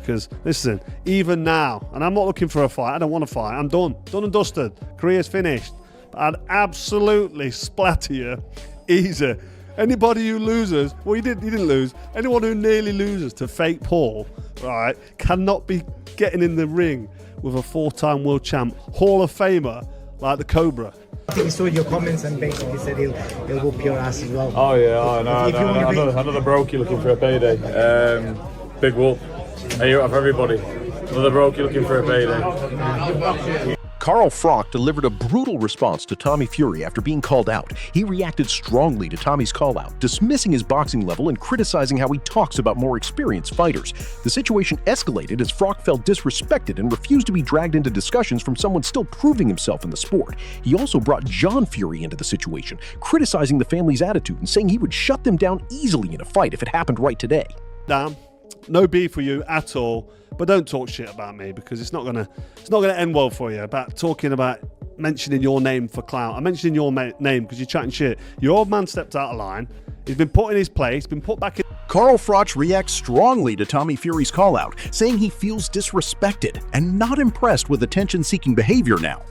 because, listen, even now, and I'm not looking for a fight, I don't want to fight, I'm done and dusted, career's finished. But I'd absolutely splatter you easy. Anybody who loses, well, he didn't lose, anyone who nearly loses to fake Paul, right, cannot be getting in the ring with a 4-time world champ, Hall of Famer like the Cobra. I think he saw your comments and basically said he'll whoop your ass as well. Oh yeah, another brokey looking for a payday. Big whoop. I hear it off everybody. Another brokey looking for a payday. Carl Froch delivered a brutal response to Tommy Fury after being called out. He reacted strongly to Tommy's call-out, dismissing his boxing level and criticizing how he talks about more experienced fighters. The situation escalated as Froch felt disrespected and refused to be dragged into discussions from someone still proving himself in the sport. He also brought John Fury into the situation, criticizing the family's attitude and saying he would shut them down easily in a fight if it happened right today. Damn, no beef for you at all. But don't talk shit about me, because it's not gonna end well for you. About talking about mentioning your name for clout. I'm mentioning your name because you're chatting shit. Your old man stepped out of line. He's been put in his place. Been put back in. Carl Froch reacts strongly to Tommy Fury's call-out, saying he feels disrespected and not impressed with attention-seeking behavior now.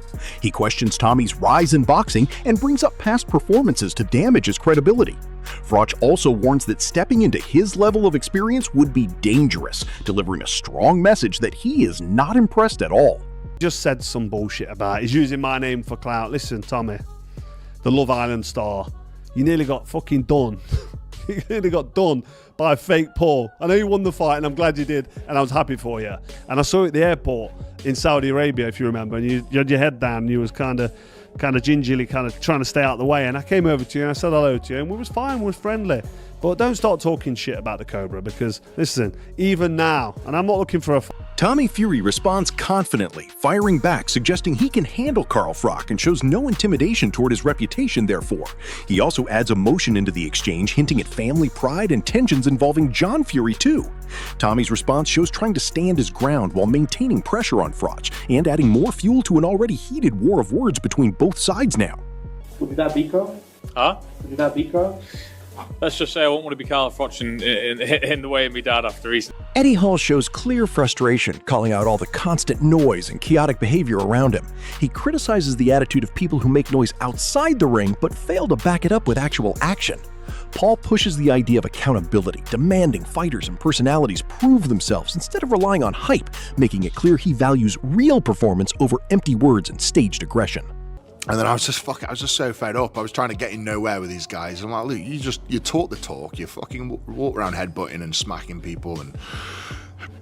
He questions Tommy's rise in boxing and brings up past performances to damage his credibility. Froch also warns that stepping into his level of experience would be dangerous, delivering a strong message that he is not impressed at all. Just said some bullshit about it. He's using my name for clout. Listen, Tommy, the Love Island star, you nearly got fucking done. You nearly got done by a fake Paul. I know you won the fight, and I'm glad you did, and I was happy for you. And I saw you at the airport in Saudi Arabia, if you remember, and you had your head down, and you was kind of gingerly trying to stay out of the way, and I came over to you and I said hello to you, and we was fine, we was friendly. But don't start talking shit about the Cobra, because, listen, even now, and I'm not looking for a Tommy Fury responds confidently, firing back, suggesting he can handle Carl Froch and shows no intimidation toward his reputation, therefore. He also adds emotion into the exchange, hinting at family pride and tensions involving John Fury, too. Tommy's response shows trying to stand his ground while maintaining pressure on Froch and adding more fuel to an already heated war of words between both sides now. Would that be Carl? Huh? Would that be Carl? Let's just say I won't want to be Carl Froch in the way of my dad after he's... Eddie Hall shows clear frustration, calling out all the constant noise and chaotic behavior around him. He criticizes the attitude of people who make noise outside the ring but fail to back it up with actual action. Paul pushes the idea of accountability, demanding fighters and personalities prove themselves instead of relying on hype, making it clear he values real performance over empty words and staged aggression. And then I was just so fed up. I was trying to get in nowhere with these guys. I'm like, look, you talk the talk. You fucking walk around headbutting and smacking people and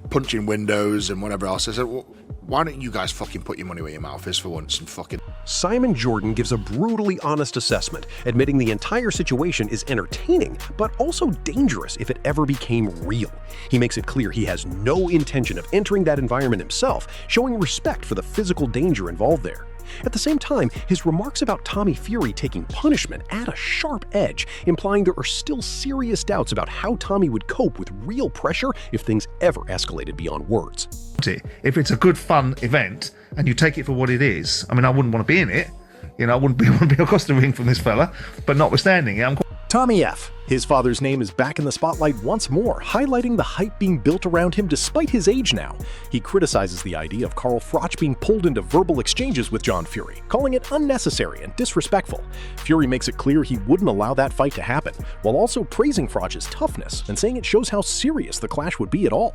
punching windows and whatever else. I said, well, why don't you guys fucking put your money where your mouth is for once and fucking... Simon Jordan gives a brutally honest assessment, admitting the entire situation is entertaining, but also dangerous if it ever became real. He makes it clear he has no intention of entering that environment himself, showing respect for the physical danger involved there. At the same time, his remarks about Tommy Fury taking punishment add a sharp edge, implying there are still serious doubts about how Tommy would cope with real pressure if things ever escalated beyond words. If it's a good, fun event and you take it for what it is, I mean, I wouldn't want to be in it. You know, I wouldn't want to be across the ring from this fella, but notwithstanding it, I'm Tommy F. His father's name is back in the spotlight once more, highlighting the hype being built around him despite his age now. He criticizes the idea of Carl Froch being pulled into verbal exchanges with John Fury, calling it unnecessary and disrespectful. Fury makes it clear he wouldn't allow that fight to happen, while also praising Froch's toughness and saying it shows how serious the clash would be at all.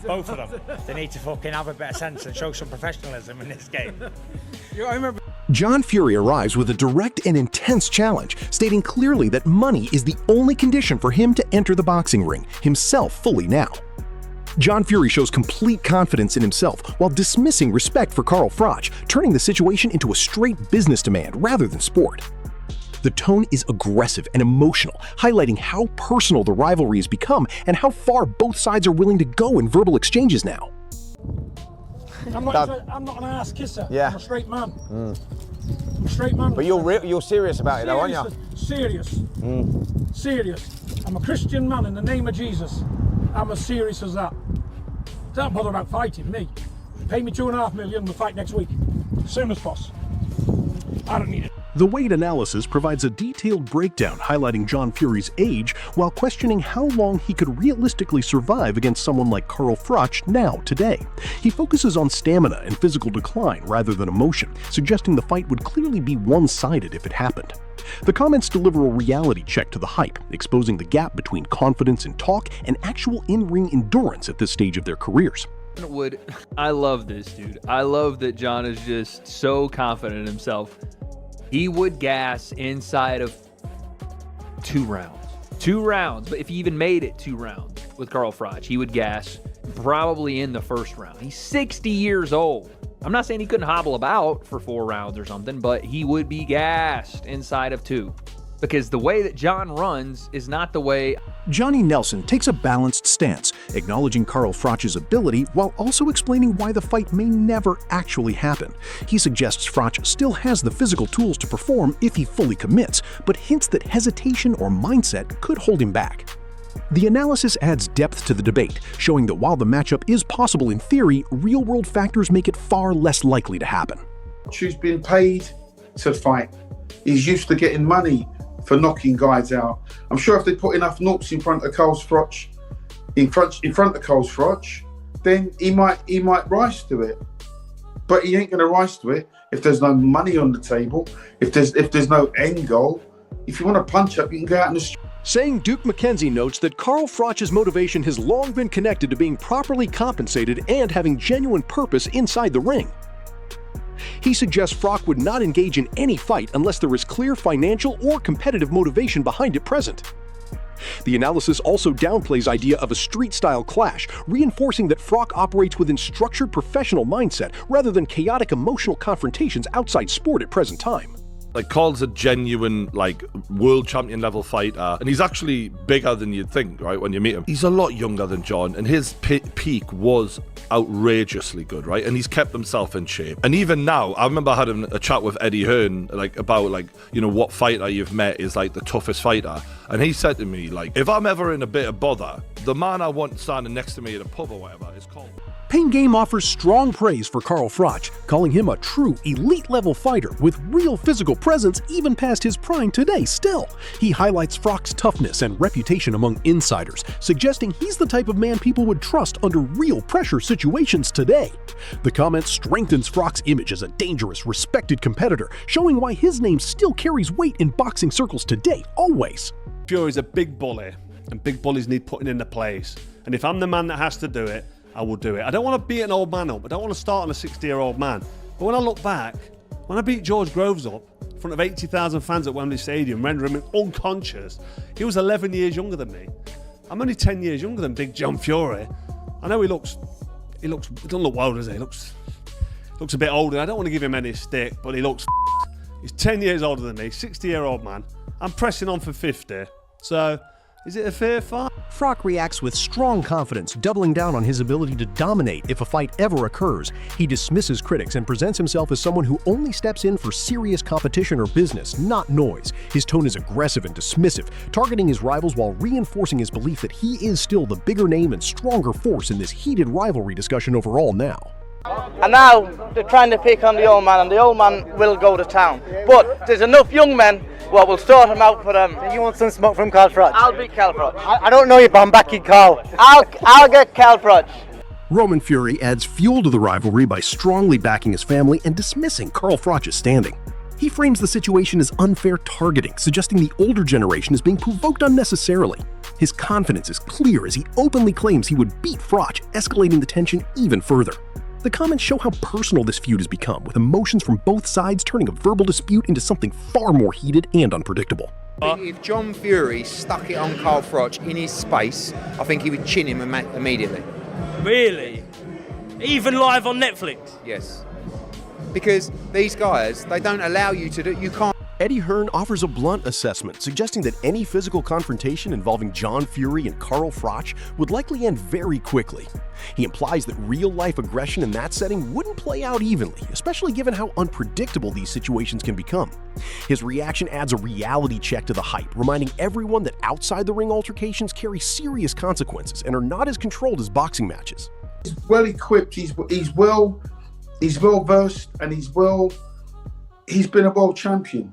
Both of them. They need to fucking have a better sense and show some professionalism in this game. I remember. John Fury arrives with a direct and intense challenge, stating clearly that money is the only condition for him to enter the boxing ring, himself fully now. John Fury shows complete confidence in himself while dismissing respect for Carl Froch, turning the situation into a straight business demand rather than sport. The tone is aggressive and emotional, highlighting how personal the rivalry has become and how far both sides are willing to go in verbal exchanges now. I'm not an ass kisser. Yeah. I'm a straight man. I'm a straight man. But you're serious about it though, aren't you? Serious. Serious. I'm a Christian man in the name of Jesus. I'm as serious as that. Don't bother about fighting me. Pay me $2.5 million, we'll fight next week. As soon as possible. I don't need it. The weight analysis provides a detailed breakdown highlighting John Fury's age while questioning how long he could realistically survive against someone like Carl Froch today. He focuses on stamina and physical decline rather than emotion, suggesting the fight would clearly be one-sided if it happened. The comments deliver a reality check to the hype, exposing the gap between confidence in talk and actual in-ring endurance at this stage of their careers. I love this dude. I love that John is just so confident in himself. He would gas inside of 2 rounds. 2 rounds, but if he even made it 2 rounds with Carl Froch, he would gas probably in the first round. He's 60 years old. I'm not saying he couldn't hobble about for 4 rounds or something, but he would be gassed inside of 2. Because the way that John runs is not the way... Johnny Nelson takes a balanced stance, acknowledging Carl Froch's ability while also explaining why the fight may never actually happen. He suggests Froch still has the physical tools to perform if he fully commits, but hints that hesitation or mindset could hold him back. The analysis adds depth to the debate, showing that while the matchup is possible in theory, real-world factors make it far less likely to happen. Who's been paid to fight. He's used to getting money for knocking guys out. I'm sure if they put enough knocks in front of Carl Froch, in front of Carl Froch, then he might rise to it. But he ain't going to rise to it if there's no money on the table, if there's no end goal. If you want to punch up, you can go out in the street. Saying Duke McKenzie notes that Carl Froch's motivation has long been connected to being properly compensated and having genuine purpose inside the ring. He suggests Froch would not engage in any fight unless there is clear financial or competitive motivation behind it present. The analysis also downplays idea of a street-style clash, reinforcing that Froch operates within structured professional mindset rather than chaotic emotional confrontations outside sport at present time. Like, Carl's a genuine, like, world champion level fighter, and he's actually bigger than you'd think, right, when you meet him. He's a lot younger than John, and his peak was outrageously good, right? And he's kept himself in shape. And even now, I remember having a chat with Eddie Hearn, like, about, like, you know, what fighter you've met is, like, the toughest fighter. And he said to me, like, if I'm ever in a bit of bother, the man I want standing next to me at a pub or whatever is Carl. Pain Game offers strong praise for Carl Froch, calling him a true elite-level fighter with real physical presence even past his prime today still. He highlights Froch's toughness and reputation among insiders, suggesting he's the type of man people would trust under real pressure situations today. The comment strengthens Froch's image as a dangerous, respected competitor, showing why his name still carries weight in boxing circles today, always. Fury's a big bully, and big bullies need putting into place. And if I'm the man that has to do it, I will do it. I don't want to beat an old man up. I don't want to start on a 60-year-old man. But when I look back, when I beat George Groves up in front of 80,000 fans at Wembley Stadium, rendering him unconscious, he was 11 years younger than me. I'm only 10 years younger than Big John Fury. I know he doesn't look well, does he? He looks a bit older. I don't want to give him any stick, but he looks He's 10 years older than me, 60-year-old man. I'm pressing on for 50. So, is it a fair fight? Froch reacts with strong confidence, doubling down on his ability to dominate if a fight ever occurs. He dismisses critics and presents himself as someone who only steps in for serious competition or business, not noise. His tone is aggressive and dismissive, targeting his rivals while reinforcing his belief that he is still the bigger name and stronger force in this heated rivalry discussion overall now. And now they're trying to pick on the old man, and the old man will go to town. But there's enough young men what will sort him out for them. You want some smoke from Carl Froch? I'll beat Carl Froch. I don't know you, but I'm backing Carl. I'll get Carl Froch. Roman Fury adds fuel to the rivalry by strongly backing his family and dismissing Carl Froch's standing. He frames the situation as unfair targeting, suggesting the older generation is being provoked unnecessarily. His confidence is clear as he openly claims he would beat Froch, escalating the tension even further. The comments show how personal this feud has become, with emotions from both sides turning a verbal dispute into something far more heated and unpredictable. If John Fury stuck it on Carl Froch in his space, I think he would chin him immediately. Really? Even live on Netflix? Yes. Because these guys, they don't allow you to do, you can't. Eddie Hearn offers a blunt assessment, suggesting that any physical confrontation involving John Fury and Carl Froch would likely end very quickly. He implies that real-life aggression in that setting wouldn't play out evenly, especially given how unpredictable these situations can become. His reaction adds a reality check to the hype, reminding everyone that outside-the-ring altercations carry serious consequences and are not as controlled as boxing matches. He's well equipped, he's well versed, and he's been a world champion.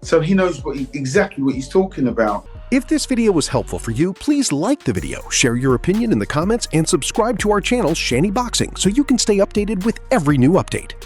So he knows exactly what he's talking about. If this video was helpful for you, please like the video, share your opinion in the comments, and subscribe to our channel, Shanny Boxing, so you can stay updated with every new update.